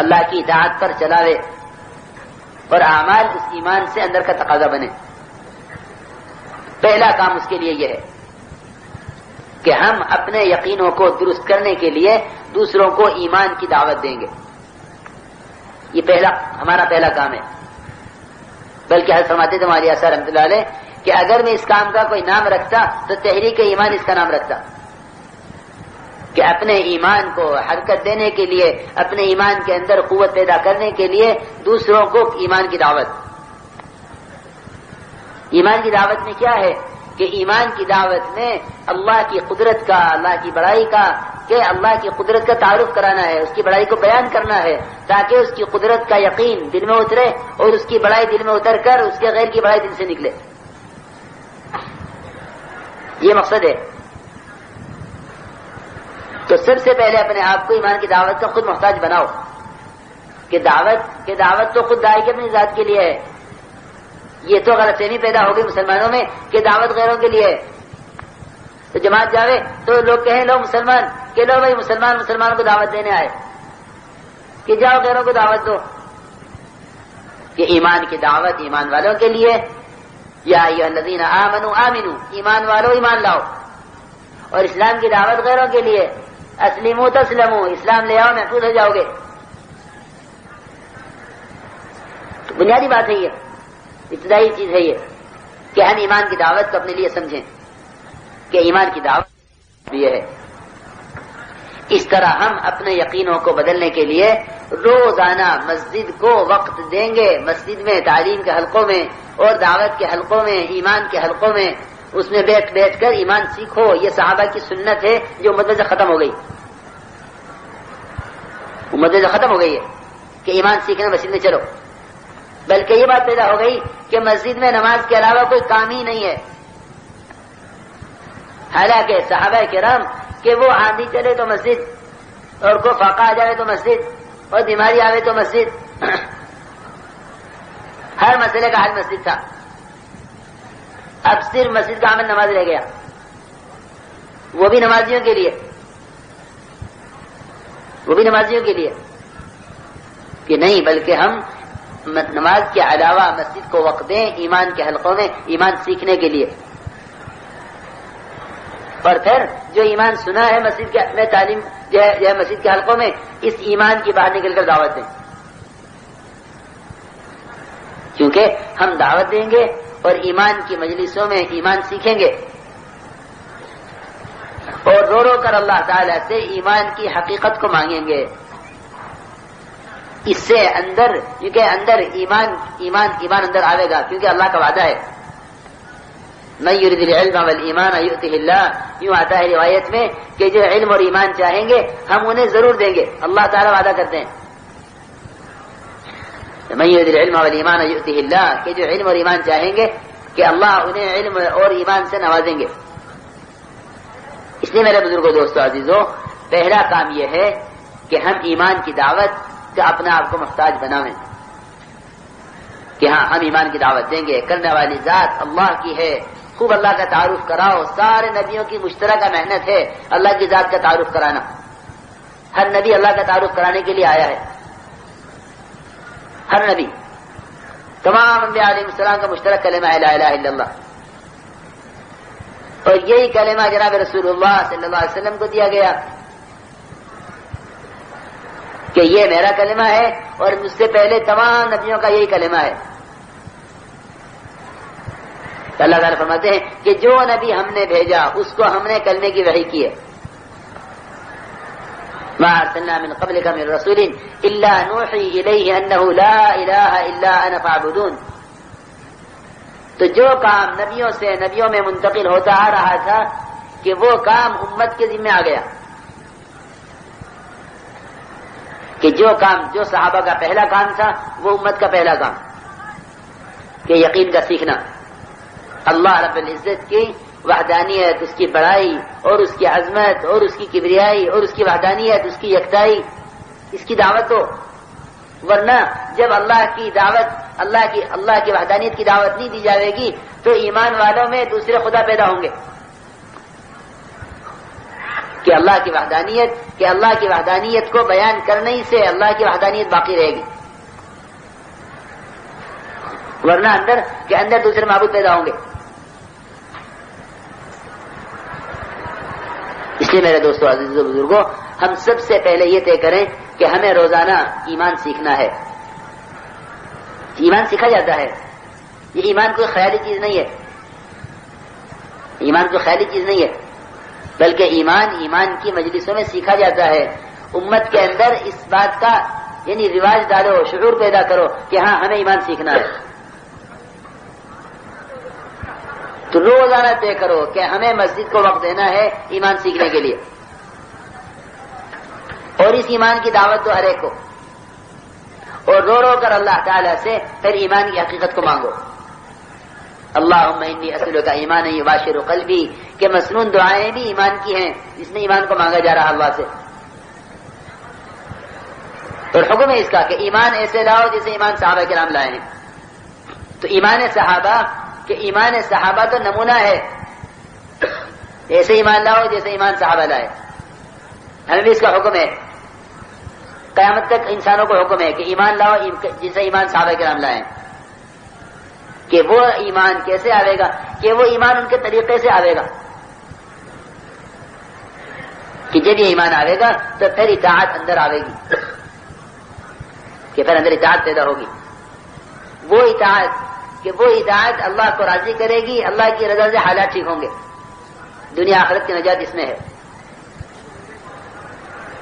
اللہ کی اطاعت پر چلاوے اور اعمال اس ایمان سے اندر کا تقاضا بنے. پہلا کام اس کے لیے یہ ہے کہ ہم اپنے یقینوں کو درست کرنے کے لیے دوسروں کو ایمان کی دعوت دیں گے. یہ ہمارا پہلا کام ہے. بلکہ حضرت فرماتے تھے مولانا صاحب رحمۃ اللہ علیہ کہ اگر میں اس کام کا کوئی نام رکھتا تو تحریک ایمان اس کا نام رکھتا، کہ اپنے ایمان کو حرکت دینے کے لیے، اپنے ایمان کے اندر قوت پیدا کرنے کے لیے دوسروں کو ایمان کی دعوت. ایمان کی دعوت میں کیا ہے کہ ایمان کی دعوت میں اللہ کی قدرت کا، اللہ کی بڑائی کا، کہ اللہ کی قدرت کا تعارف کرانا ہے، اس کی بڑائی کو بیان کرنا ہے تاکہ اس کی قدرت کا یقین دل میں اترے اور اس کی بڑائی دل میں اتر کر اس کے غیر کی بڑائی دل سے نکلے. یہ مقصد ہے. تو سب سے پہلے اپنے آپ کو ایمان کی دعوت کا خود محتاج بناؤ کہ دعوت تو خود داعی کی اپنی ذات کے لیے ہے. یہ تو غلط فہمی پیدا ہو گئی مسلمانوں میں کہ دعوت غیروں کے لیے ہے. تو جماعت جاوے تو لوگ کہیں لو مسلمان، کہ لو بھائی مسلمان کو دعوت دینے آئے، کہ جاؤ غیروں کو دعوت دو. کہ ایمان کی دعوت ایمان والوں کے لیے، یا ایھا الذین آمنوا آمنوا، ایمان والوں ایمان لاؤ. اور اسلام کی دعوت غیروں کے لیے، اسلموا تسلموا، اسلام لے آؤ محفوظ ہو جاؤ گے. تو بنیادی بات ہے یہ، ابتدائی چیز ہے یہ کہ ہم ایمان کی دعوت کو اپنے لیے سمجھیں کہ ایمان کی دعوت یہ ہے. اس طرح ہم اپنے یقینوں کو بدلنے کے لیے روزانہ مسجد کو وقت دیں گے. مسجد میں، تعلیم کے حلقوں میں اور دعوت کے حلقوں میں، ایمان کے حلقوں میں، اس میں بیٹھ کر ایمان سیکھو. یہ صحابہ کی سنت ہے جو امت سے ختم ہو گئی. امت سے ختم ہو گئی ہے کہ ایمان سیکھنے مسجد میں چلو. بلکہ یہ بات پیدا ہو گئی کہ مسجد میں نماز کے علاوہ کوئی کام ہی نہیں ہے. حالانکہ صحابہ کرام کہ وہ آندھی چلے تو مسجد، اور کو فاقہ آ جائے تو مسجد، اور بیماری آوے تو مسجد. ہر مسئلے کا حل مسجد تھا. اب صرف مسجد کا عمل نماز رہ گیا، وہ بھی نمازیوں کے لیے، کہ نہیں، بلکہ ہم نماز کے علاوہ مسجد کو وقت دیں ایمان کے حلقوں میں ایمان سیکھنے کے لیے. اور پھر جو ایمان سنا ہے مسجد کے میں تعلیم جو ہے مسجد کے حلقوں میں، اس ایمان کی باہر نکل کر دعوت دیں. کیونکہ ہم دعوت دیں گے اور ایمان کی مجلسوں میں ایمان سیکھیں گے اور رو رو کر اللہ تعالی سے ایمان کی حقیقت کو مانگیں گے. اس سے اندر، کیونکہ اندر ایمان اندر آئے گا، کیونکہ اللہ کا وعدہ ہے من یرید العلم والایمان یؤتہ اللہ. یوں آتا ہے روایت میں کہ جو علم اور ایمان چاہیں گے ہم انہیں ضرور دیں گے. اللہ تعالیٰ وعدہ کرتے ہیں من یرید العلم والایمان یؤتہ اللہ، کہ جو علم اور ایمان چاہیں گے کہ اللہ انہیں علم اور ایمان سے نوازیں گے. اس لیے میرے بزرگوں، دوستوں، عزیزوں، پہلا کام یہ ہے کہ ہم ایمان کی دعوت کا اپنا آپ کو محتاج بنائیں کہ ہاں ہم ایمان کی دعوت دیں گے. کرنے والی ذات اللہ کی ہے. خوب اللہ کا تعارف کراؤ. سارے نبیوں کی مشترکہ محنت ہے اللہ کی ذات کا تعارف کرانا. ہر نبی اللہ کا تعارف کرانے کے لیے آیا ہے. ہر نبی، تمام انبیاء علیہ السلام کا مشترک کلمہ ہے لا الہ الا اللہ. اور یہی کلمہ جناب رسول اللہ صلی اللہ علیہ وسلم کو دیا گیا کہ یہ میرا کلمہ ہے اور مجھ سے پہلے تمام نبیوں کا یہی کلمہ ہے. اللہ تعالیٰ فرماتے ہیں کہ جو نبی ہم نے بھیجا اس کو ہم نے کلمے کی وحی کی ہے. ما ارسلنا من قبلک من رسول الا نوحی الیہ انہ لا الہ الا انا فاعبدون. تو جو کام نبیوں میں منتقل ہوتا آ رہا تھا کہ وہ کام امت کے ذمہ آ گیا. کہ جو صحابہ کا پہلا کام تھا وہ امت کا پہلا کام، کہ یقین کا سیکھنا اللہ رب العزت کی وحدانیت، اس کی بڑائی اور اس کی عظمت اور اس کی کبریائی اور اس کی وحدانیت، اس کی یکتائی، اس کی دعوت دو. ورنہ جب اللہ کی وحدانیت کی دعوت نہیں دی جائے گی تو ایمان والوں میں دوسرے خدا پیدا ہوں گے. کہ اللہ کی وحدانیت کو بیان کرنے ہی سے اللہ کی وحدانیت باقی رہے گی، ورنہ اندر دوسرے معبود پیدا ہوں گے۔ اس لیے میرے دوستو عزیزو بزرگوں، ہم سب سے پہلے یہ طے کریں کہ ہمیں روزانہ ایمان سیکھنا ہے۔ ایمان سیکھا جاتا ہے، یہ ایمان کوئی خیالی چیز نہیں ہے، بلکہ ایمان کی مجلسوں میں سیکھا جاتا ہے۔ امت کے اندر اس بات کا یعنی رواج ڈالو، شعور پیدا کرو کہ ہاں ہمیں ایمان سیکھنا ہے، تو روزانہ طے کرو کہ ہمیں مسجد کو وقت دینا ہے ایمان سیکھنے کے لیے، اور اس ایمان کی دعوت دو ہر ایک کو، اور رو رو کر اللہ تعالیٰ سے پھر ایمان کی حقیقت کو مانگو۔ اللہم انی اسألک ایمانا یباشر قلبی، کہ مسنون دعائیں بھی ایمان کی ہیں، جس میں ایمان کو مانگا جا رہا اللہ سے، اور حکم ہے اس کا کہ ایمان ایسے لاؤ جیسے ایمان صحابہ کرام لائے ہیں۔ تو ایمان صحابہ تو نمونہ ہے، ایسے ایمان لاؤ جیسے ایمان صحابہ لائے۔ ہمیں بھی اس کا حکم ہے، قیامت تک انسانوں کو حکم ہے کہ ایمان لاؤ جیسے ایمان صحابہ کرام لائے۔ کہ وہ ایمان کیسے آئے گا؟ کہ وہ ایمان ان کے طریقے سے آئے گا، کہ جب یہ ایمان آئے گا تو پھر اطاعت اندر آئے گی، کہ پھر اندر اطاعت پیدا ہوگی، وہ اطاعت اللہ کو راضی کرے گی، اللہ کی رضا سے حالات ٹھیک ہوں گے، دنیا آخرت کی نجات اس میں ہے۔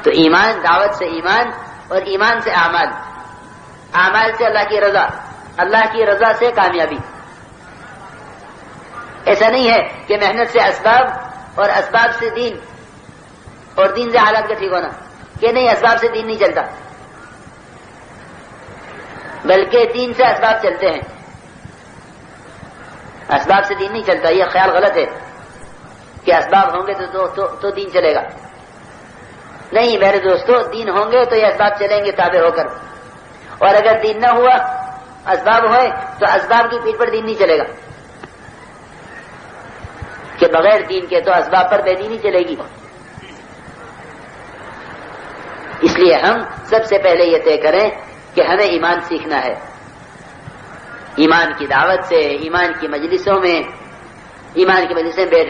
تو ایمان، دعوت سے ایمان، اور ایمان سے اعمال سے اللہ کی رضا سے کامیابی۔ ایسا نہیں ہے کہ محنت سے اسباب اور اسباب سے دین، اور دین سے حالات کا ٹھیک ہونا، کہ نہیں اسباب سے دین نہیں چلتا، بلکہ دین سے اسباب چلتے ہیں، اسباب سے دین نہیں چلتا۔ یہ خیال غلط ہے کہ اسباب ہوں گے تو دین چلے گا، نہیں میرے دوستو، دین ہوں گے تو یہ اسباب چلیں گے تابع ہو کر، اور اگر دین نہ ہوا، اسباب ہوئے، تو اسباب کی پیٹھ پر دین نہیں چلے گا، کہ بغیر دین کے تو اسباب پر بے دینی چلے گی۔ اس لیے ہم سب سے پہلے یہ طے کریں کہ ہمیں ایمان سیکھنا ہے، ایمان کی دعوت سے، ایمان کی مجلسوں میں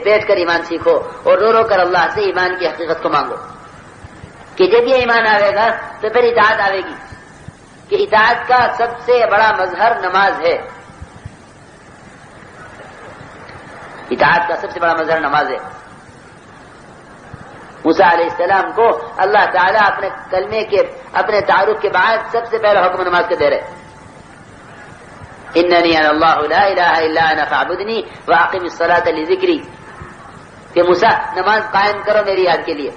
بیٹھ کر ایمان سیکھو، اور رو رو کر اللہ سے ایمان کی حقیقت کو مانگو، کہ جب یہ ایمان آئے گا تو پھر اطاعت آئے گی، کہ اطاعت کا سب سے بڑا مظہر نماز ہے، اطاعت کا سب سے بڑا مظہر نماز ہے۔ موسیٰ علیہ السلام کو اللہ تعالیٰ اپنے کلمے کے، اپنے تعارف کے بعد سب سے پہلا حکم نماز کے دے رہے، اننی انا اللہ لا الہ الا انا فاعبدنی واقم الصلاۃ لذکری، کہ موسیٰ نماز قائم کرو میری یاد کے لیے،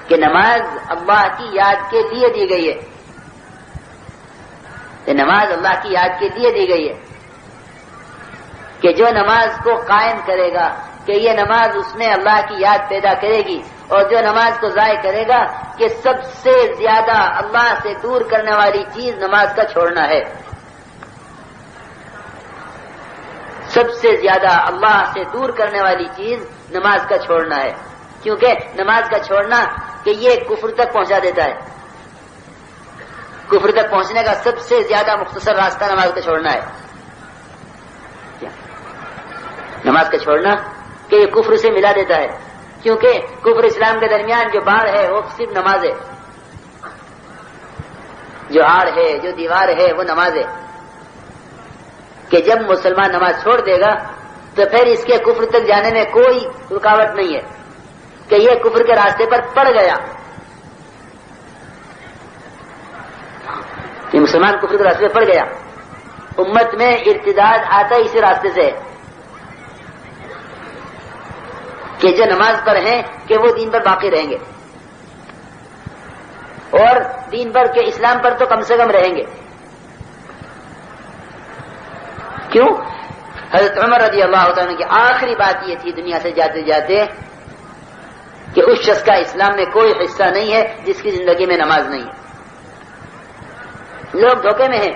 کہ نماز اللہ کی یاد کے لیے دی گئی ہے، کہ نماز اللہ کی یاد کے لیے دی گئی ہے، کہ جو نماز کو قائم کرے گا کہ یہ نماز اس میں اللہ کی یاد پیدا کرے گی، اور جو نماز کو ضائع کرے گا کہ سب سے زیادہ اللہ سے دور کرنے والی چیز نماز کا چھوڑنا ہے، سب سے زیادہ اللہ سے دور کرنے والی چیز نماز کا چھوڑنا ہے، کیونکہ نماز کا چھوڑنا کہ یہ کفر تک پہنچا دیتا ہے، کفر تک پہنچنے کا سب سے زیادہ مختصر راستہ نماز کا چھوڑنا ہے، نماز کا چھوڑنا کہ یہ کفر سے ملا دیتا ہے، کیونکہ کفر اسلام کے درمیان جو باڑ ہے وہ صرف نماز ہے، جو آڑ ہے، جو دیوار ہے وہ نماز ہے، کہ جب مسلمان نماز چھوڑ دے گا تو پھر اس کے کفر تک جانے میں کوئی رکاوٹ نہیں ہے، کہ یہ کفر کے راستے پر پڑ گیا، یہ مسلمان کفر کے راستے پر پڑ گیا۔ امت میں ارتداد آتا اسی راستے سے، کہ جو نماز پر ہیں کہ وہ دین پر باقی رہیں گے، اور دین پر کے اسلام پر تو کم سے کم رہیں گے۔ کیوں؟ حضرت عمر رضی اللہ تعالیٰ کی آخری بات یہ تھی دنیا سے جاتے جاتے کہ اس شخص کا اسلام میں کوئی حصہ نہیں ہے جس کی زندگی میں نماز نہیں ہے۔ لوگ دھوکے میں ہیں،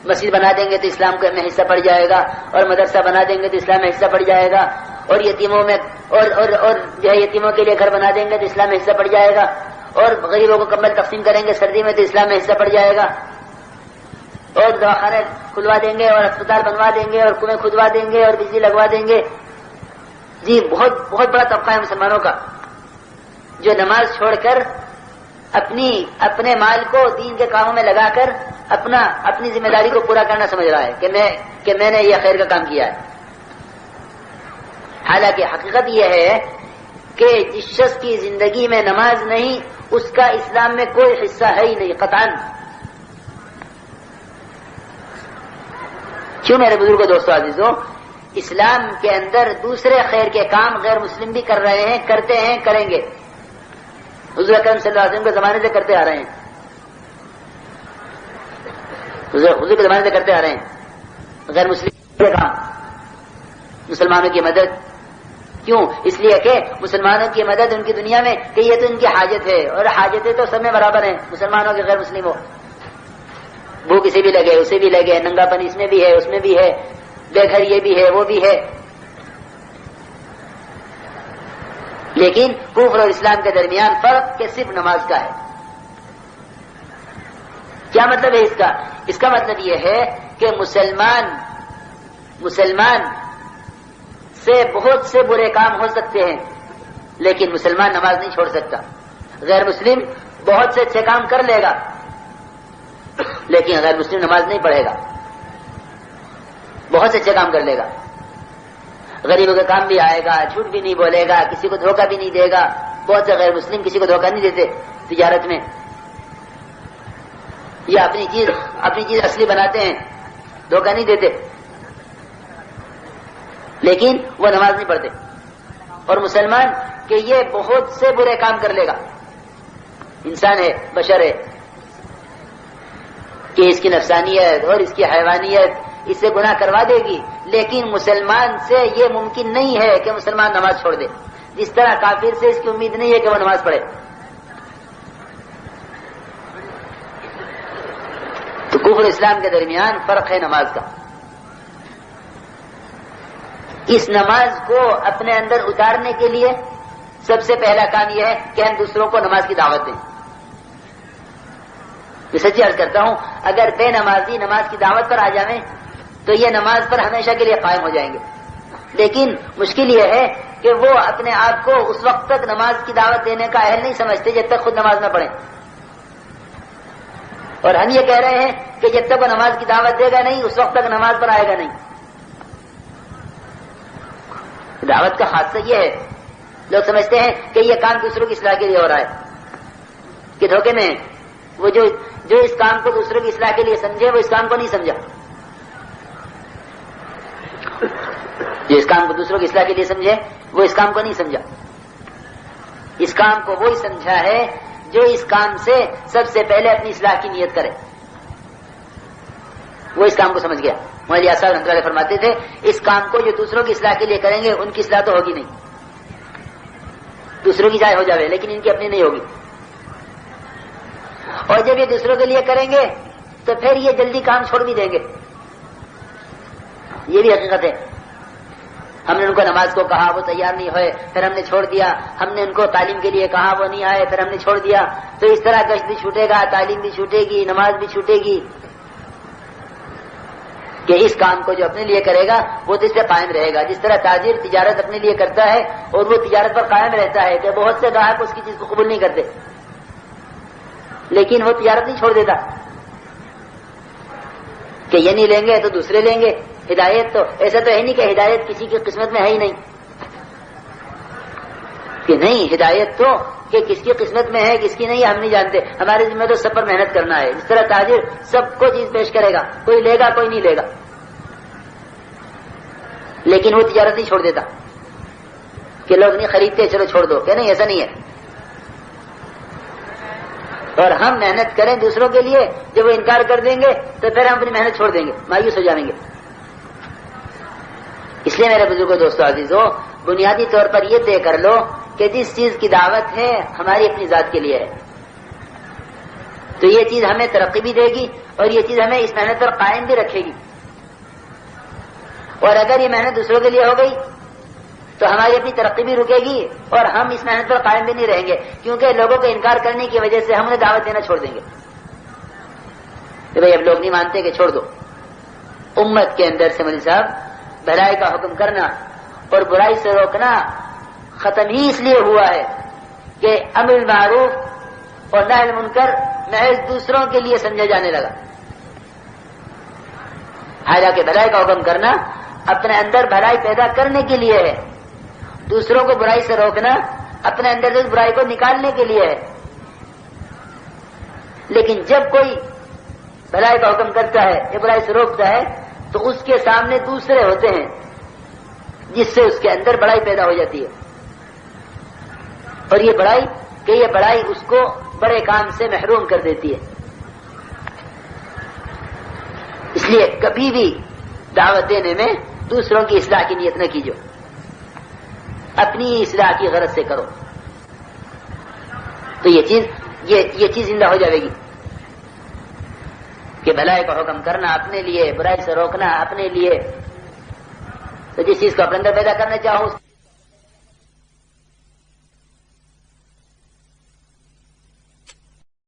مسجد بنا دیں گے تو اسلام میں حصہ پڑ جائے گا، اور مدرسہ بنا دیں گے تو اسلام میں حصہ پڑ جائے گا، اور یتیموں میں اور جو ہے یتیموں کے لیے گھر بنا دیں گے تو اسلام میں حصہ پڑ جائے گا، اور غریبوں کو کمبل تقسیم کریں گے سردی میں تو اسلام میں حصہ پڑ جائے گا، اور دواخانے کھلوا دیں گے اور اسپتال بنوا دیں گے اور کنویں کھدوا دیں گے اور بجلی لگوا دیں گے. جی بہت بہت بڑا طبقہ ہے مسلمانوں کا جو نماز چھوڑ کر اپنے مال کو دین کے کاموں میں لگا کر اپنی ذمہ داری کو پورا کرنا سمجھ رہا ہے کہ میں نے یہ خیر کا کام کیا ہے. حالانکہ حقیقت یہ ہے کہ جس شخص کی زندگی میں نماز نہیں اس کا اسلام میں کوئی حصہ ہے ہی نہیں قطعاً. کیوں میرے بزرگوں دوستوں عزیزوں، اسلام کے اندر دوسرے خیر کے کام غیر مسلم بھی کر رہے ہیں، کرتے ہیں، کریں گے. حضور اکرم صلی اللہ علیہ وسلم کے زمانے سے کرتے آ رہے ہیں، حضور کے زمانے سے کرتے آ رہے ہیں غیر مسلم کے کام، مسلمانوں کی مدد. کیوں؟ اس لیے کہ مسلمانوں کی مدد ان کی دنیا میں کہ یہ تو ان کی حاجت ہے، اور حاجتیں تو سب میں برابر ہیں، مسلمانوں کے غیر مسلم ہو. بھوک اسے بھی لگے اسے بھی لگے، ننگا پن اس میں بھی ہے اس میں بھی ہے، بے گھر یہ بھی ہے وہ بھی ہے. لیکن کفر اور اسلام کے درمیان فرق کہ صرف نماز کا ہے. کیا مطلب ہے اس کا؟ اس کا مطلب یہ ہے کہ مسلمان سے بہت سے برے کام ہو سکتے ہیں لیکن مسلمان نماز نہیں چھوڑ سکتا. غیر مسلم بہت سے اچھے کام کر لے گا لیکن غیر مسلم نماز نہیں پڑھے گا. بہت سے اچھے کام کر لے گا، غریبوں کا کام بھی آئے گا، جھوٹ بھی نہیں بولے گا، کسی کو دھوکہ بھی نہیں دے گا. بہت سے غیر مسلم کسی کو دھوکہ نہیں دیتے تجارت میں، یا اپنی چیز اصلی بناتے ہیں، دھوکہ نہیں دیتے، لیکن وہ نماز نہیں پڑھتے. اور مسلمان کہ یہ بہت سے برے کام کر لے گا، انسان ہے، بشر ہے، کہ اس کی نفسانیت اور اس کی حیوانیت اس سے گناہ کروا دے گی، لیکن مسلمان سے یہ ممکن نہیں ہے کہ مسلمان نماز چھوڑ دے، جس طرح کافر سے اس کی امید نہیں ہے کہ وہ نماز پڑھے. تو کفر اسلام کے درمیان فرق ہے نماز کا. اس نماز کو اپنے اندر اتارنے کے لیے سب سے پہلا کام یہ ہے کہ ہم دوسروں کو نماز کی دعوت دیں. میں سچی عرض کرتا ہوں، اگر بے نمازی نماز کی دعوت پر آ جائیں تو یہ نماز پر ہمیشہ کے لیے قائم ہو جائیں گے. لیکن مشکل یہ ہے کہ وہ اپنے آپ کو اس وقت تک نماز کی دعوت دینے کا اہل نہیں سمجھتے جب تک خود نماز نہ پڑھیں. اور ہم یہ کہہ رہے ہیں کہ جب تک وہ نماز کی دعوت دے گا نہیں اس وقت تک نماز پر آئے گا نہیں. دعوت کا خاصہ یہ ہے، لوگ سمجھتے ہیں کہ یہ کام دوسروں کی اصلاح کے لیے ہو رہا ہے، کہ دھوکے میں وہ جو اس کام کو دوسروں کی اصلاح کے لیے سمجھے وہ اس کام کو نہیں سمجھا. جو اس کام کو دوسروں کی اصلاح کے لیے سمجھے وہ اس کام کو نہیں سمجھا. اس کام کو وہی سمجھا ہے جو اس کام سے سب سے پہلے اپنی اصلاح کی نیت کرے، وہ اس کام کو سمجھ گیا. مولوی صاحب رحمۃ اللہ فرماتے تھے اس کام کو جو دوسروں کی اصلاح کے لیے کریں گے ان کی اصلاح تو ہوگی نہیں، دوسروں کی چاہے ہو جائے لیکن ان کی اپنی نہیں ہوگی. اور جب یہ دوسروں کے لیے کریں گے تو پھر یہ جلدی کام چھوڑ بھی دیں گے. یہ بھی حقیقت ہے. ہم نے ان کو نماز کو کہا وہ تیار نہیں ہوئے پھر ہم نے چھوڑ دیا، ہم نے ان کو تعلیم کے لیے کہا وہ نہیں آئے پھر ہم نے چھوڑ دیا. تو اس طرح گشت بھی چھوٹے گا، تعلیم بھی چھوٹے گی، نماز بھی چھوٹے گی. کہ اس کام کو جو اپنے لیے کرے گا وہ تو اس سے قائم رہے گا. جس طرح تاجر تجارت اپنے لیے کرتا ہے اور وہ تجارت پر قائم رہتا ہے کہ بہت سے گاہک اس کی چیز کو قبول نہیں کرتے لیکن وہ تجارت نہیں چھوڑ دیتا کہ یہ نہیں لیں گے تو دوسرے لیں گے. ہدایت تو ایسا تو ہے نہیں کہ ہدایت کسی کی قسمت میں ہے ہی نہیں، کہ نہیں، ہدایت تو کہ کس کی قسمت میں ہے کس کی نہیں ہم نہیں جانتے. ہمارے ذمہ تو سب پر محنت کرنا ہے. جس طرح تاجر سب کو چیز پیش کرے گا، کوئی لے گا کوئی نہیں لے گا، لیکن وہ تجارت نہیں چھوڑ دیتا کہ لوگ نہیں خریدتے چلو چھوڑ دو، کہ نہیں ایسا نہیں ہے. اور ہم محنت کریں دوسروں کے لیے، جب وہ انکار کر دیں گے تو پھر ہم اپنی محنت چھوڑ دیں گے، مایوس ہو جائیں گے. اس لیے میرے بزرگوں دوستوں عزیزوں، بنیادی طور پر یہ طے کر لو کہ جس چیز کی دعوت ہے ہماری اپنی ذات کے لیے ہے تو یہ چیز ہمیں ترقی بھی دے گی اور یہ چیز ہمیں اس محنت پر قائم بھی رکھے گی. اور اگر یہ محنت دوسروں کے لیے ہو گئی تو ہماری اپنی ترقی بھی رکے گی اور ہم اس محنت پر قائم بھی نہیں رہیں گے، کیونکہ لوگوں کا انکار کرنے کی وجہ سے ہم انہیں دعوت دینا چھوڑ دیں گے کہ بھئی اب لوگ نہیں مانتے کہ چھوڑ دو۔ امت کے اندر سے مولوی صاحب بھلائی کا حکم کرنا اور برائی سے روکنا ختم ہی اس لیے ہوا ہے کہ امر بالمعروف اور نہی عن المنکر محض دوسروں کے لیے سمجھا جانے لگا، حالانکہ بھلائی کا حکم کرنا اپنے اندر بھلائی پیدا کرنے کے لیے ہے، دوسروں کو برائی سے روکنا اپنے اندر سے برائی کو نکالنے کے لیے ہے۔ لیکن جب کوئی بھلائی کا حکم کرتا ہے یا برائی سے روکتا ہے تو اس کے سامنے دوسرے ہوتے ہیں جس سے اس کے اندر بڑائی پیدا ہو جاتی ہے، اور یہ بڑائی اس کو بڑے کام سے محروم کر دیتی ہے۔ اس لیے کبھی بھی دعوت دینے میں دوسروں کی اصلاح کی نیت نہ کیجو، اپنی اصلاح کی غرض سے کرو، تو یہ چیز زندہ ہو جائے گی کہ بھلائی کا حکم کرنا اپنے لیے، برائی سے روکنا اپنے لیے۔ تو جس چیز کو اپنے اندر پیدا کرنا چاہو